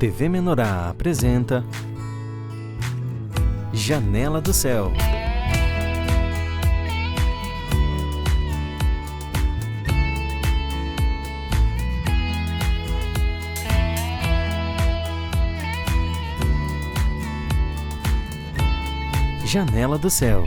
TV Menorá apresenta Janela do Céu. Janela do Céu.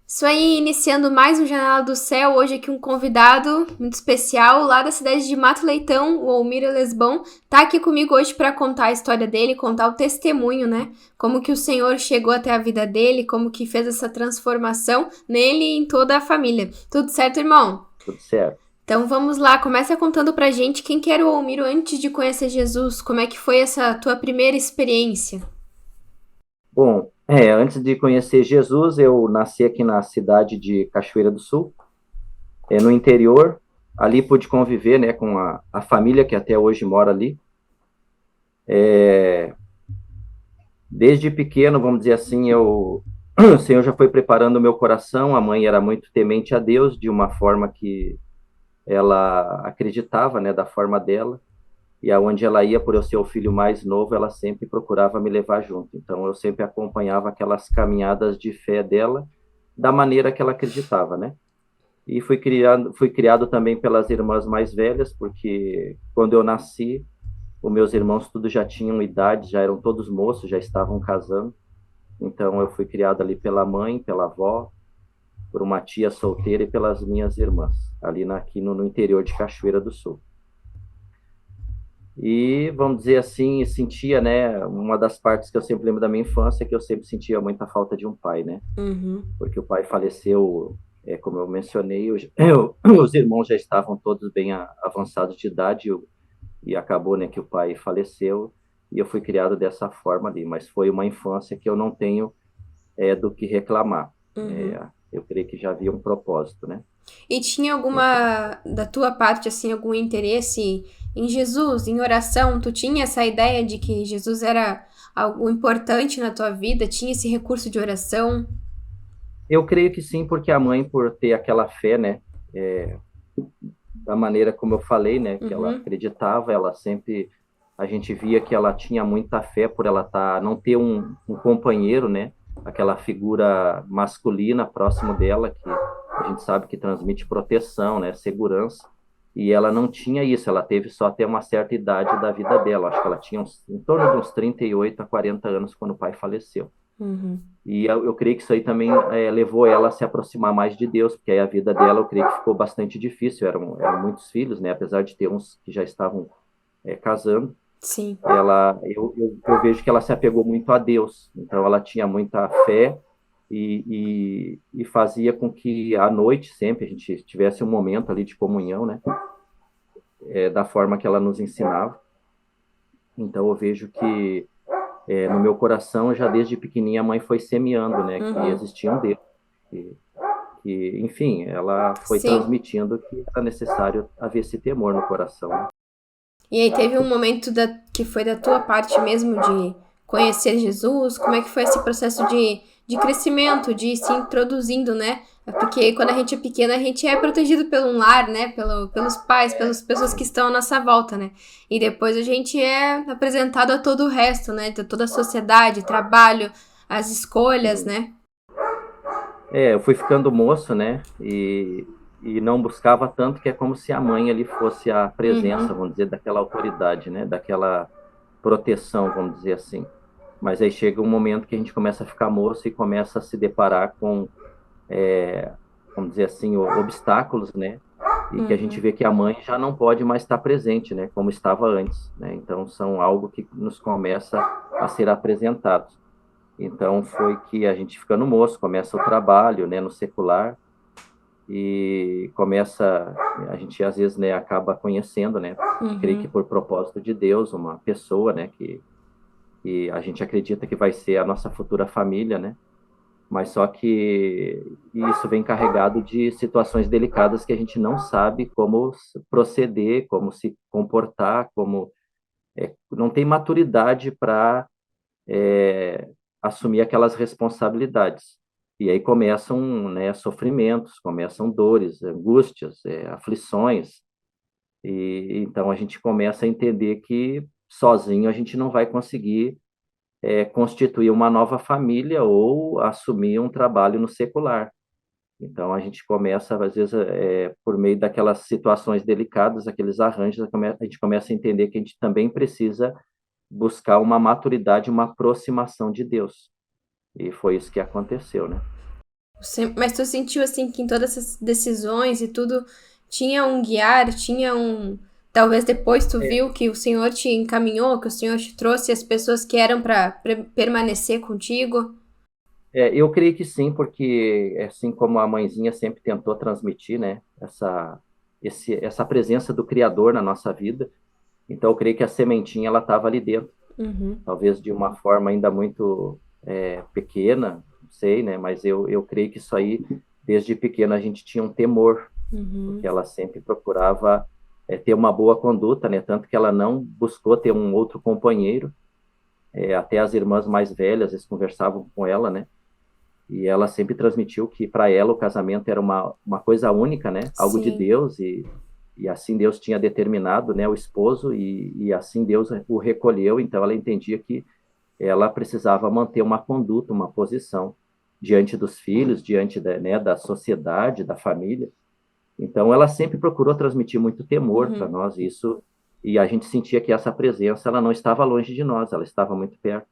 Isso aí, iniciando mais um Janela do Céu, hoje aqui um convidado muito especial lá da cidade de Mato Leitão, o Almiro Lesbão, tá aqui comigo hoje para contar a história dele, contar o testemunho, né? Como que o Senhor chegou até a vida dele, como que fez essa transformação nele e em toda a família. Tudo certo, irmão? Tudo certo. Então vamos lá, começa contando pra gente quem que era o Almiro antes de conhecer Jesus, como é que foi essa tua primeira experiência? Bom, antes de conhecer Jesus, eu nasci aqui na cidade de Cachoeira do Sul, no interior. Ali pude conviver, né, com a família que até hoje mora ali. Desde pequeno, vamos dizer assim, o Senhor já foi preparando o meu coração. A mãe era muito temente a Deus, de uma forma que ela acreditava, né, da forma dela. E aonde ela ia, por eu ser o filho mais novo, ela sempre procurava me levar junto. Então, eu sempre acompanhava aquelas caminhadas de fé dela, da maneira que ela acreditava, né? E fui criado também pelas irmãs mais velhas, porque quando eu nasci, os meus irmãos todos já tinham idade, já eram todos moços, já estavam casando. Então, eu fui criado ali pela mãe, pela avó, por uma tia solteira e pelas minhas irmãs, ali aqui no interior de Cachoeira do Sul. E, vamos dizer assim, sentia, né, uma das partes que eu sempre lembro da minha infância, é que eu sempre sentia muita falta de um pai, né? Porque o pai faleceu, como eu mencionei, os irmãos já estavam todos bem avançados de idade, e acabou, né, que o pai faleceu, e eu fui criado dessa forma ali, mas foi uma infância que eu não tenho do que reclamar. Eu creio que já havia um propósito, né? E tinha alguma, da tua parte, assim, algum interesse em Jesus, em oração? Tu tinha essa ideia de que Jesus era algo importante na tua vida? Tinha esse recurso de oração? Eu creio que sim, porque a mãe, por ter aquela fé, né, da maneira como eu falei, né, que ela acreditava, ela sempre, a gente via que ela tinha muita fé por ela não ter um companheiro, né, aquela figura masculina próximo dela, que a gente sabe que transmite proteção, né, segurança, e ela não tinha isso, ela teve só até uma certa idade da vida dela, acho que ela tinha em torno de uns 38 a 40 anos quando o pai faleceu. E eu creio que isso aí também levou ela a se aproximar mais de Deus, porque aí a vida dela, eu creio que ficou bastante difícil, eram muitos filhos, né, apesar de ter uns que já estavam casando. Sim. Eu vejo que ela se apegou muito a Deus, então ela tinha muita fé e fazia com que à noite sempre a gente tivesse um momento ali de comunhão, né, da forma que ela nos ensinava. Então eu vejo que no meu coração, já desde pequenininha, a mãe foi semeando, né, que existia um Deus, enfim, ela foi transmitindo que era necessário haver esse temor no coração, né? E aí teve um momento que foi da tua parte mesmo de conhecer Jesus? Como é que foi esse processo de crescimento, de se introduzindo, né? Porque quando a gente é pequena, a gente é protegido pelo lar, né? Pelos pais, pelas pessoas que estão à nossa volta, né? E depois a gente é apresentado a todo o resto, né? De toda a sociedade, trabalho, as escolhas, né? Eu fui ficando moço, né? E não buscava tanto, que é como se a mãe ali fosse a presença, vamos dizer, daquela autoridade, né? Daquela proteção, vamos dizer assim. Mas aí chega um momento que a gente começa a ficar moço e começa a se deparar com, vamos dizer assim, obstáculos, né? E que a gente vê que a mãe já não pode mais estar presente, né? Como estava antes, né? Então, são algo que nos começa a ser apresentado. Então, foi que a gente ficando moço, começa o trabalho, né? No secular, e a gente às vezes, né, acaba conhecendo, né? Creio que por propósito de Deus, uma pessoa, né? Que a gente acredita que vai ser a nossa futura família, né? Mas só que isso vem carregado de situações delicadas que a gente não sabe como proceder, como se comportar, não tem maturidade para assumir aquelas responsabilidades. E aí começam, né, sofrimentos, começam dores, angústias, aflições, E então a gente começa a entender que sozinho a gente não vai conseguir constituir uma nova família ou assumir um trabalho no secular. Então a gente começa, às vezes, por meio daquelas situações delicadas, aqueles arranjos, a gente começa a entender que a gente também precisa buscar uma maturidade, uma aproximação de Deus. E foi isso que aconteceu, né? Mas tu sentiu, assim, que em todas essas decisões e tudo, tinha um guiar, tinha um... Talvez depois tu viu que o Senhor te encaminhou, que o Senhor te trouxe as pessoas que eram para permanecer contigo? Eu creio que sim, porque assim como a mãezinha sempre tentou transmitir, né, essa presença do Criador na nossa vida, então eu creio que a sementinha ela estava ali dentro, Uhum, talvez de uma forma ainda muito pequena, não sei, né, mas eu creio que isso aí, desde pequena a gente tinha um temor, uhum, porque ela sempre procurava ter uma boa conduta, né, tanto que ela não buscou ter um outro companheiro, até as irmãs mais velhas, eles conversavam com ela, né, e ela sempre transmitiu que para ela o casamento era uma coisa única, né? Algo de sim. Deus e assim Deus tinha determinado, né? O esposo e assim Deus o recolheu. Então ela entendia que ela precisava manter uma conduta, uma posição diante dos filhos, diante da sociedade, da família. Então ela sempre procurou transmitir muito temor para Uhum, nós, isso, e a gente sentia que essa presença ela não estava longe de nós, ela estava muito perto.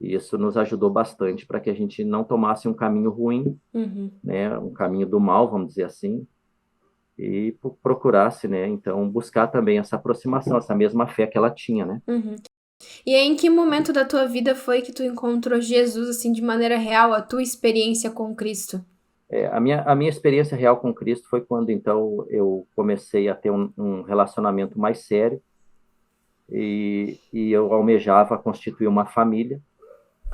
E isso nos ajudou bastante para que a gente não tomasse um caminho ruim, uhum, né, um caminho do mal, vamos dizer assim, e procurasse, né, então buscar também essa aproximação, essa mesma fé que ela tinha, né. uhum. E aí, em que momento da tua vida foi que tu encontrou Jesus, assim, de maneira real, a tua experiência com Cristo? A minha experiência real com Cristo foi quando então eu comecei a ter um relacionamento mais sério e eu almejava constituir uma família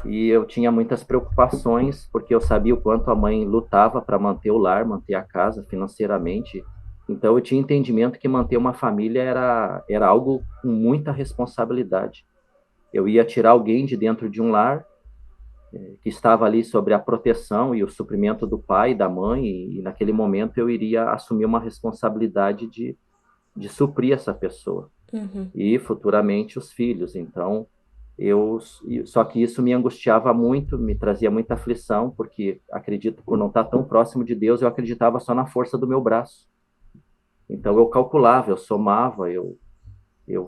e eu tinha muitas preocupações porque eu sabia o quanto a mãe lutava para manter o lar, manter a casa financeiramente. Então eu tinha entendimento que manter uma família era algo com muita responsabilidade. Eu ia tirar alguém de dentro de um lar que estava ali sobre a proteção e o suprimento do pai e da mãe, e naquele momento eu iria assumir uma responsabilidade de suprir essa pessoa Uhum, e futuramente os filhos. Então, só que isso me angustiava muito, me trazia muita aflição, porque acredito por não estar tão próximo de Deus, eu acreditava só na força do meu braço. Então eu calculava, eu somava, eu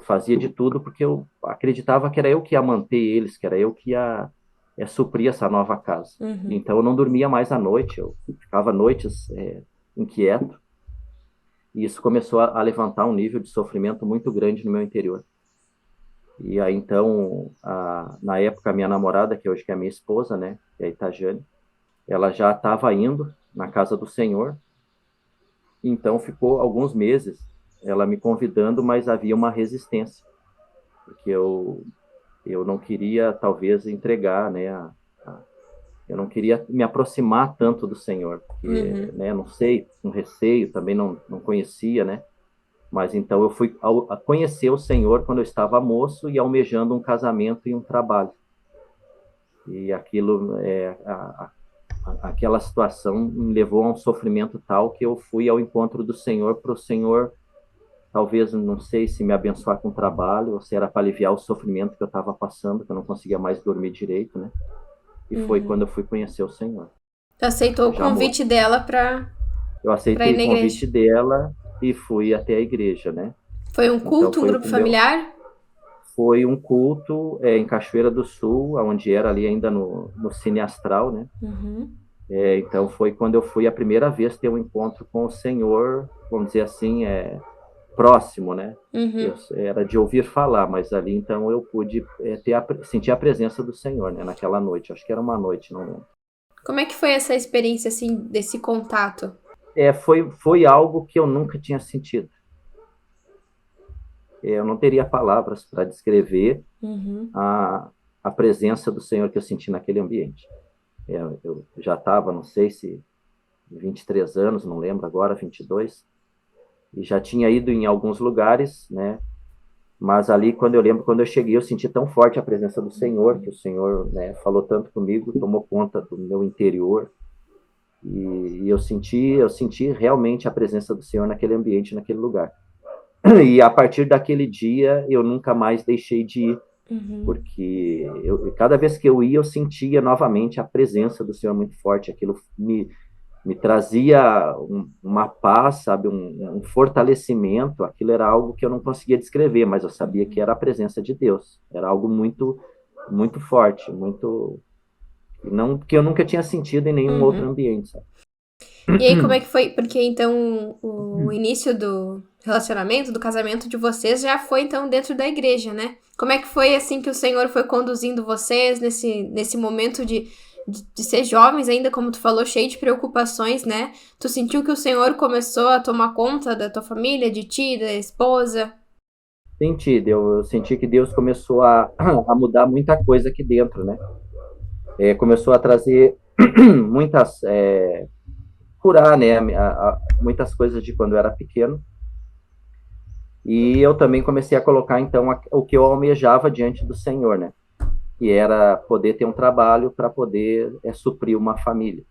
fazia de tudo porque eu acreditava que era eu que ia manter eles, que era eu que ia suprir essa nova casa. uhum. Então eu não dormia mais à noite, eu ficava noites inquieto, e isso começou a levantar um nível de sofrimento muito grande no meu interior. E aí, então, na época, a minha namorada, que hoje que é a minha esposa, né, que é a Itajane, ela já estava indo na casa do Senhor, então ficou alguns meses ela me convidando, mas havia uma resistência, porque eu não queria, talvez, entregar, né, eu não queria me aproximar tanto do Senhor, porque, Uhum. né, não sei, um receio, também não conhecia, né, mas então eu fui a conhecer o Senhor quando eu estava moço e almejando um casamento e um trabalho. E aquilo, aquela situação me levou a um sofrimento tal que eu fui ao encontro do Senhor para o Senhor, talvez, não sei se me abençoar com trabalho ou se era para aliviar o sofrimento que eu estava passando, que eu não conseguia mais dormir direito, né? E foi Uhum. quando eu fui conhecer o Senhor. Tu aceitou o Já moço. convite dela pra Eu ir aceitei o na igreja. convite dela e fui até a igreja, né? Foi um Então culto, um foi grupo familiar? foi um culto em Cachoeira do Sul, onde era ali ainda no Cine Astral, né? Uhum. Então foi quando eu fui a primeira vez ter um encontro com o Senhor, vamos dizer assim, próximo, né? Uhum. Era de ouvir falar, mas ali então eu pude sentir a presença do Senhor, né? Naquela noite, acho que era uma noite, não lembro. Como é que foi essa experiência, assim, desse contato? Foi algo que eu nunca tinha sentido. Eu não teria palavras para descrever Uhum. a presença do Senhor que eu senti naquele ambiente. Eu já estava, não sei se 23 anos, não lembro agora, 22, e já tinha ido em alguns lugares, né? Mas ali, quando eu cheguei, eu senti tão forte a presença do Senhor, que o Senhor, né, falou tanto comigo, tomou conta do meu interior, e eu senti realmente a presença do Senhor naquele ambiente, naquele lugar. E a partir daquele dia, eu nunca mais deixei de ir, Uhum. porque cada vez que eu ia, eu sentia novamente a presença do Senhor muito forte. Aquilo me trazia uma paz, sabe, um fortalecimento. Aquilo era algo que eu não conseguia descrever, mas eu sabia que era a presença de Deus. Era algo muito, muito forte, muito não que eu nunca tinha sentido em nenhum outro Uhum. ambiente, sabe? E aí, como é que foi? Porque, então, o início do relacionamento, do casamento de vocês já foi, então, dentro da igreja, né? Como é que foi, assim, que o Senhor foi conduzindo vocês nesse momento de ser jovens ainda, como tu falou, cheio de preocupações, né? Tu sentiu que o Senhor começou a tomar conta da tua família, de ti, da esposa? Eu senti que Deus começou a mudar muita coisa aqui dentro, né? Começou a trazer muitas, curar, né, muitas coisas de quando eu era pequeno. E eu também comecei a colocar, então, o que eu almejava diante do Senhor, né? Que era poder ter um trabalho para poder suprir uma família.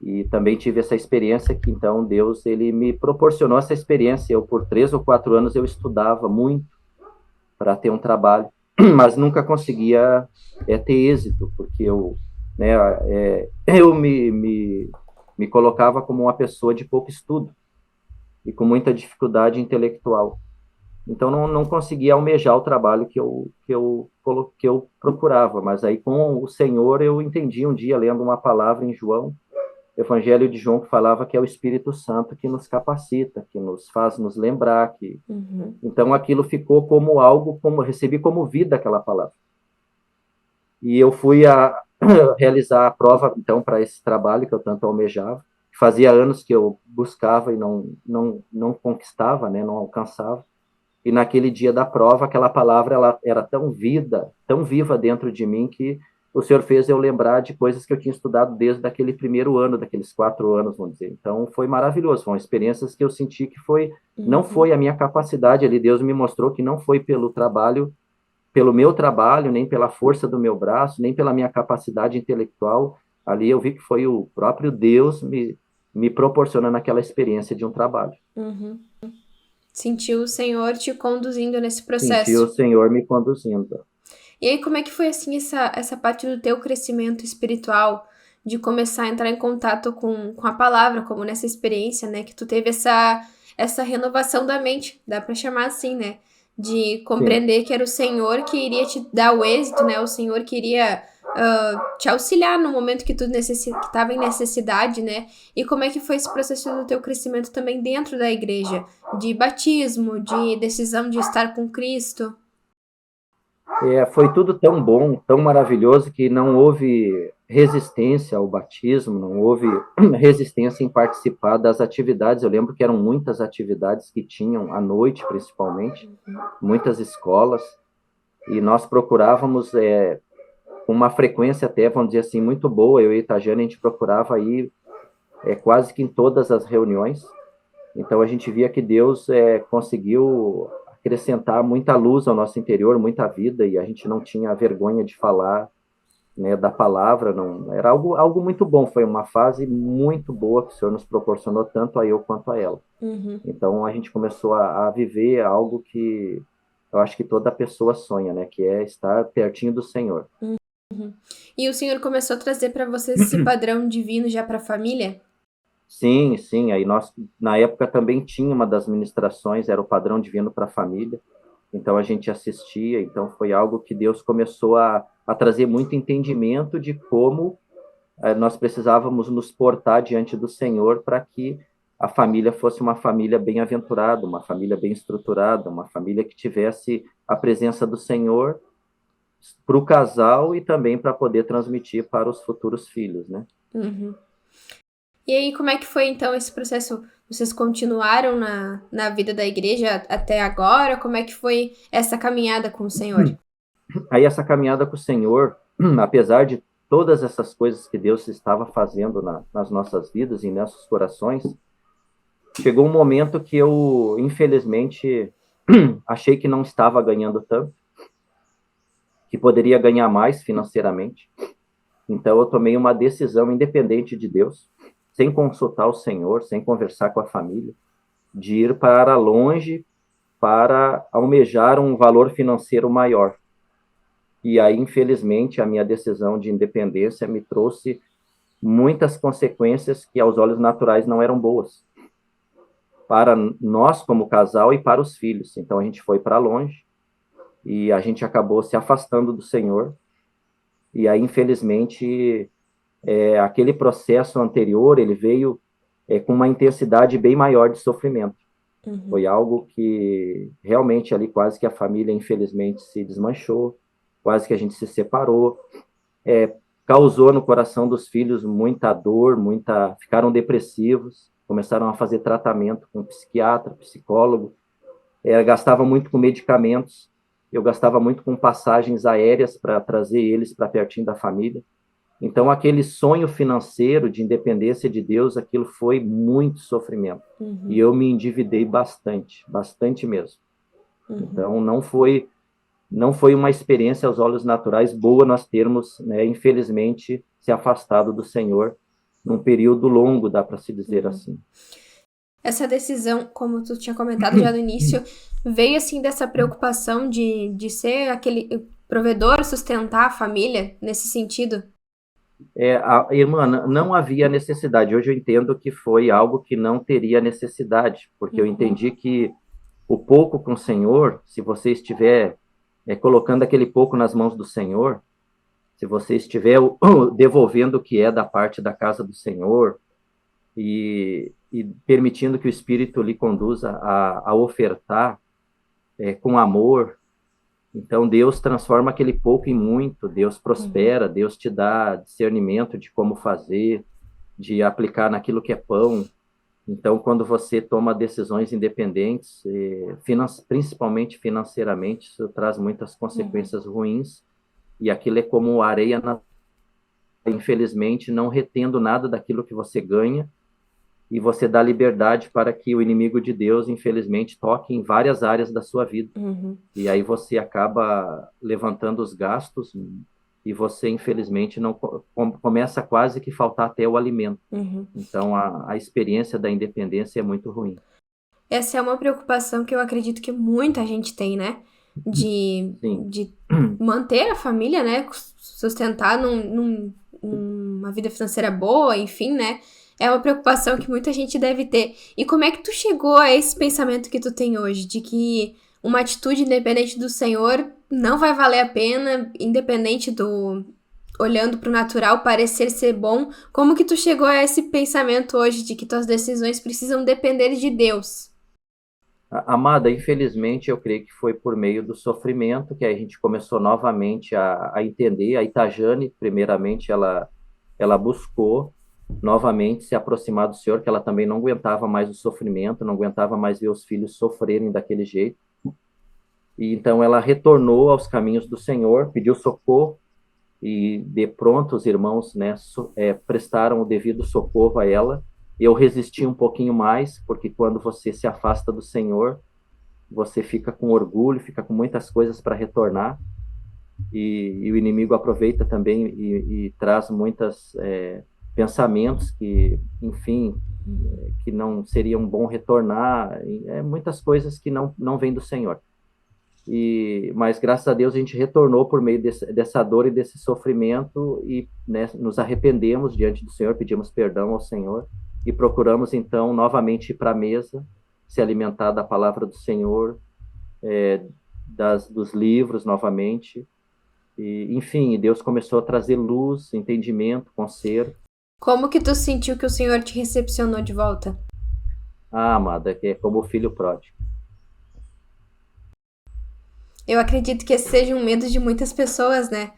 E também tive essa experiência que, então, Deus, ele me proporcionou essa experiência. Eu, por 3 ou 4 anos, eu estudava muito para ter um trabalho, mas nunca conseguia ter êxito, porque né, eu me colocava como uma pessoa de pouco estudo e com muita dificuldade intelectual. Então, não conseguia almejar o trabalho que eu procurava. Mas aí, com o Senhor, eu entendi um dia, lendo uma palavra em João, Evangelho de João, que falava que é o Espírito Santo que nos capacita, que nos faz nos lembrar. Uhum. Então, aquilo ficou como algo, recebi como vida aquela palavra. E eu fui a realizar a prova, então, para esse trabalho que eu tanto almejava. Fazia anos que eu buscava e não conquistava, né, não alcançava. E naquele dia da prova, aquela palavra ela era tão viva dentro de mim, que o Senhor fez eu lembrar de coisas que eu tinha estudado desde aquele primeiro ano, daqueles 4 anos, vamos dizer. Então, foi maravilhoso. Foram experiências que eu senti que não foi a minha capacidade ali. Deus me mostrou que não foi pelo meu trabalho, nem pela força do meu braço, nem pela minha capacidade intelectual. Ali eu vi que foi o próprio Deus me proporcionando aquela experiência de um trabalho. Uhum. Sentiu o Senhor te conduzindo nesse Senti o processo. Senhor me conduzindo. E aí, como é que foi, assim, essa parte do teu crescimento espiritual, de começar a entrar em contato com a palavra, como nessa experiência, né, que tu teve essa renovação da mente, dá pra chamar assim, né, de Sim. compreender que era o Senhor que iria te dar o êxito, né, o Senhor que iria te auxiliar no momento que tu estava em necessidade, né, e como é que foi esse processo do teu crescimento também dentro da igreja, de batismo, de decisão de estar com Cristo. Foi tudo tão bom, tão maravilhoso, que não houve resistência ao batismo, não houve resistência em participar das atividades. Eu lembro que eram muitas atividades que tinham à noite, principalmente, muitas escolas, e nós procurávamos, com uma frequência até, vamos dizer assim, muito boa. Eu e a Tajane, a gente procurava ir quase que em todas as reuniões. Então, a gente via que Deus conseguiu acrescentar muita luz ao nosso interior, muita vida, e a gente não tinha vergonha de falar, né, da palavra. Não, era algo muito bom. Foi uma fase muito boa que o Senhor nos proporcionou, tanto a eu quanto a ela. Uhum. Então, a gente começou a viver algo que eu acho que toda pessoa sonha, né, que é estar pertinho do Senhor. E o Senhor começou a trazer para vocês esse padrão divino já para a família? Sim, sim. Aí nós, na época, também tinha uma das ministrações, era o padrão divino para a família. Então a gente assistia. Então foi algo que Deus começou a trazer muito entendimento de como nós precisávamos nos portar diante do Senhor para que a família fosse uma família bem-aventurada, uma família bem estruturada, uma família que tivesse a presença do Senhor para o casal e também para poder transmitir para os futuros filhos, né? Uhum. E aí, como é que foi, então, esse processo? Vocês continuaram na vida da igreja até agora? Como é que foi essa caminhada com o Senhor? Aí essa caminhada com o Senhor, apesar de todas essas coisas que Deus estava fazendo nas nossas vidas e em nossos corações, chegou um momento que eu, infelizmente, achei que não estava ganhando tanto, que poderia ganhar mais financeiramente. Então eu tomei uma decisão independente de Deus, sem consultar o Senhor, sem conversar com a família, de ir para longe para almejar um valor financeiro maior. E aí, infelizmente, a minha decisão de independência me trouxe muitas consequências que aos olhos naturais não eram boas para nós como casal e para os filhos. Então a gente foi para longe e a gente acabou se afastando do Senhor. E aí, infelizmente, aquele processo anterior, ele veio com uma intensidade bem maior de sofrimento. Foi algo que realmente ali quase que a família, infelizmente, se desmanchou, quase que a gente se separou, causou no coração dos filhos muita dor, ficaram depressivos, começaram a fazer tratamento com psiquiatra, psicólogo, gastava muito com medicamentos, eu gastava muito com passagens aéreas para trazer eles para pertinho da família. Então, aquele sonho financeiro de independência de Deus, aquilo foi muito sofrimento. E eu me endividei bastante, bastante mesmo. Então, não foi uma experiência aos olhos naturais boa nós termos, né, infelizmente, se afastado do Senhor num período longo, dá para se dizer assim. Essa decisão, como tu tinha comentado já no início, veio assim dessa preocupação de ser aquele provedor, sustentar a família, nesse sentido? Irmã, não havia necessidade. Hoje eu entendo que foi algo que não teria necessidade, porque eu entendi que o pouco com o Senhor, se você estiver colocando aquele pouco nas mãos do Senhor, se você estiver devolvendo o que é da parte da casa do Senhor e permitindo que o Espírito lhe conduza a ofertar com amor, então Deus transforma aquele pouco em muito, Deus prospera, Deus te dá discernimento de como fazer, de aplicar naquilo que é pão. Então, quando você toma decisões independentes, principalmente financeiramente, isso traz muitas consequências ruins, e aquilo é como areia infelizmente, não retendo nada daquilo que você ganha, e você dá liberdade para que o inimigo de Deus, infelizmente, toque em várias áreas da sua vida. E aí você acaba levantando os gastos, e você, infelizmente, não começa quase que faltar até o alimento. Então, a experiência da independência é muito ruim. Essa é uma preocupação que eu acredito que muita gente tem, né? De manter a família, né? Sustentar numa vida financeira boa, enfim, né? É uma preocupação que muita gente deve ter. E como é que tu chegou a esse pensamento que tu tem hoje? De que uma atitude independente do Senhor não vai valer a pena, independente do... olhando pro natural, parecer ser bom. Como que tu chegou a esse pensamento hoje de que tuas decisões precisam depender de Deus? Amada, infelizmente, eu creio que foi por meio do sofrimento que a gente começou novamente a entender. A Itajane, primeiramente, ela buscou novamente se aproximar do Senhor, que ela também não aguentava mais o sofrimento, não aguentava mais ver os filhos sofrerem daquele jeito. E então ela retornou aos caminhos do Senhor, pediu socorro, e de pronto os irmãos, né, prestaram o devido socorro a ela. Eu resisti um pouquinho mais, porque quando você se afasta do Senhor, você fica com orgulho, fica com muitas coisas para retornar, e o inimigo aproveita também e traz muitos pensamentos que, enfim, que não seriam bom retornar, muitas coisas que não vêm do Senhor. Mas graças a Deus a gente retornou por meio dessa dor e desse sofrimento, e, né, nos arrependemos diante do Senhor, pedimos perdão ao Senhor e procuramos então novamente ir para a mesa, se alimentar da palavra do Senhor, dos livros novamente, e enfim, Deus começou a trazer luz, entendimento, conserto. Como que tu sentiu que o Senhor te recepcionou de volta? Amada, é como o filho pródigo. Eu acredito que esse seja um medo de muitas pessoas, né?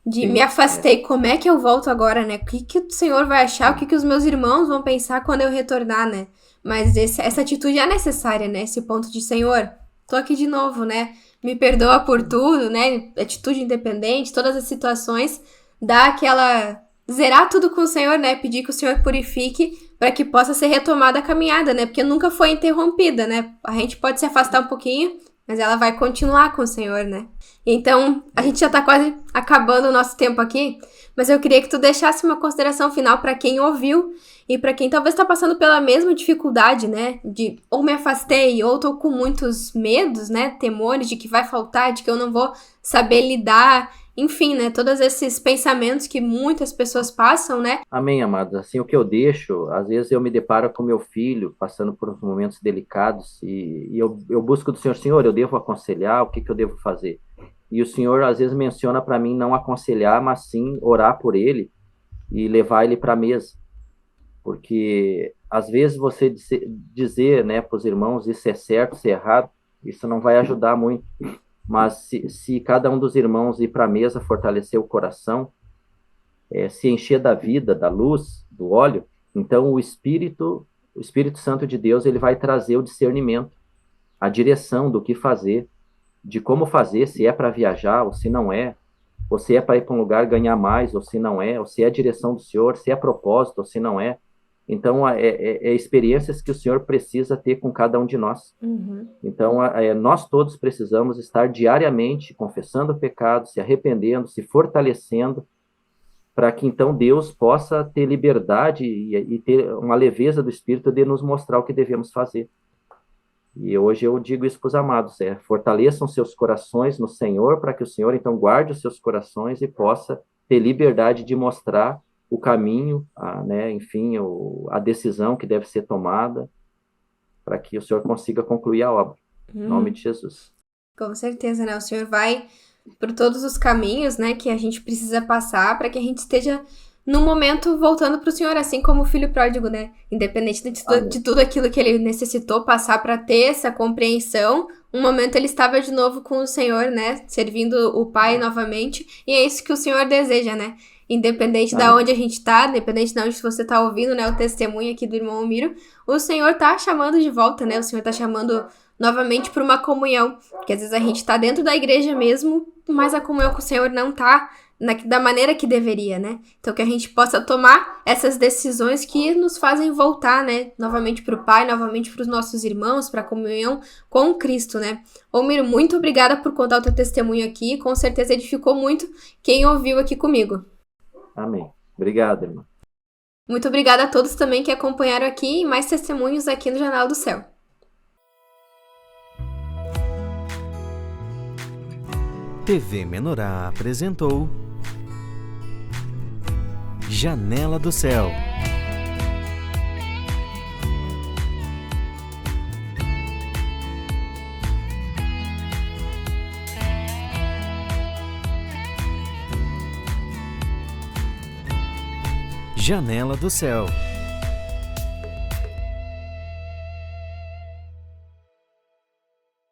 Me afastei, como é que eu volto agora, né? O que o Senhor vai achar? O que os meus irmãos vão pensar quando eu retornar, né? Mas essa atitude é necessária, né? Esse ponto de, Senhor, tô aqui de novo, né? Me perdoa por tudo, né? Atitude independente, todas as situações. Dá aquela... zerar tudo com o Senhor, né? Pedir que o Senhor purifique para que possa ser retomada a caminhada, né? Porque nunca foi interrompida, né? A gente pode se afastar um pouquinho, mas ela vai continuar com o Senhor, né? Então, a gente já tá quase acabando o nosso tempo aqui, mas eu queria que tu deixasse uma consideração final para quem ouviu e para quem talvez tá passando pela mesma dificuldade, né? De ou me afastei, ou tô com muitos medos, né? Temores de que vai faltar, de que eu não vou saber lidar, enfim, né? Todos esses pensamentos que muitas pessoas passam, né? Amém, amados. Assim, o que eu deixo, às vezes eu me deparo com meu filho passando por momentos delicados e eu busco do Senhor, Senhor, eu devo aconselhar, o que eu devo fazer? E o Senhor, às vezes, menciona para mim não aconselhar, mas sim orar por ele e levar ele para a mesa. Porque, às vezes, você dizer, né, para os irmãos isso é certo, isso é errado, isso não vai ajudar muito. Mas se cada um dos irmãos ir para a mesa, fortalecer o coração, se encher da vida, da luz, do óleo, então o Espírito Santo de Deus, ele vai trazer o discernimento, a direção do que fazer, de como fazer, se é para viajar ou se não é, ou se é para ir para um lugar ganhar mais ou se não é, ou se é a direção do Senhor, se é propósito ou se não é. Então, é experiências que o Senhor precisa ter com cada um de nós. Uhum. Então, nós todos precisamos estar diariamente confessando o pecado, se arrependendo, se fortalecendo, para que então Deus possa ter liberdade e ter uma leveza do Espírito de nos mostrar o que devemos fazer. E hoje eu digo isso para os amados, fortaleçam seus corações no Senhor, para que o Senhor então guarde os seus corações e possa ter liberdade de mostrar o caminho, enfim, a decisão que deve ser tomada, para que o Senhor consiga concluir a obra. Em nome de Jesus. Com certeza, né? O Senhor vai por todos os caminhos, né, que a gente precisa passar para que a gente esteja no momento voltando para o Senhor, assim como o filho pródigo, né? Independente de tudo aquilo que ele necessitou passar para ter essa compreensão, um momento ele estava de novo com o Senhor, né? Servindo o Pai novamente. E é isso que o Senhor deseja, né? Independente de onde a gente tá, independente de onde você tá ouvindo, né? O testemunho aqui do irmão Miro, o Senhor tá chamando de volta, né? O Senhor tá chamando novamente para uma comunhão. Porque às vezes a gente tá dentro da igreja mesmo, mas a comunhão com o Senhor não tá da maneira que deveria, né? Então que a gente possa tomar essas decisões que nos fazem voltar, né? Novamente pro Pai, novamente pros nossos irmãos, pra comunhão com Cristo, né? Ô Miro, muito obrigada por contar o teu testemunho aqui. Com certeza edificou muito quem ouviu aqui comigo. Amém. Obrigado, irmão. Muito obrigada a todos também que acompanharam aqui e mais testemunhos aqui no Janela do Céu. TV Menorá apresentou Janela do Céu. Janela do Céu.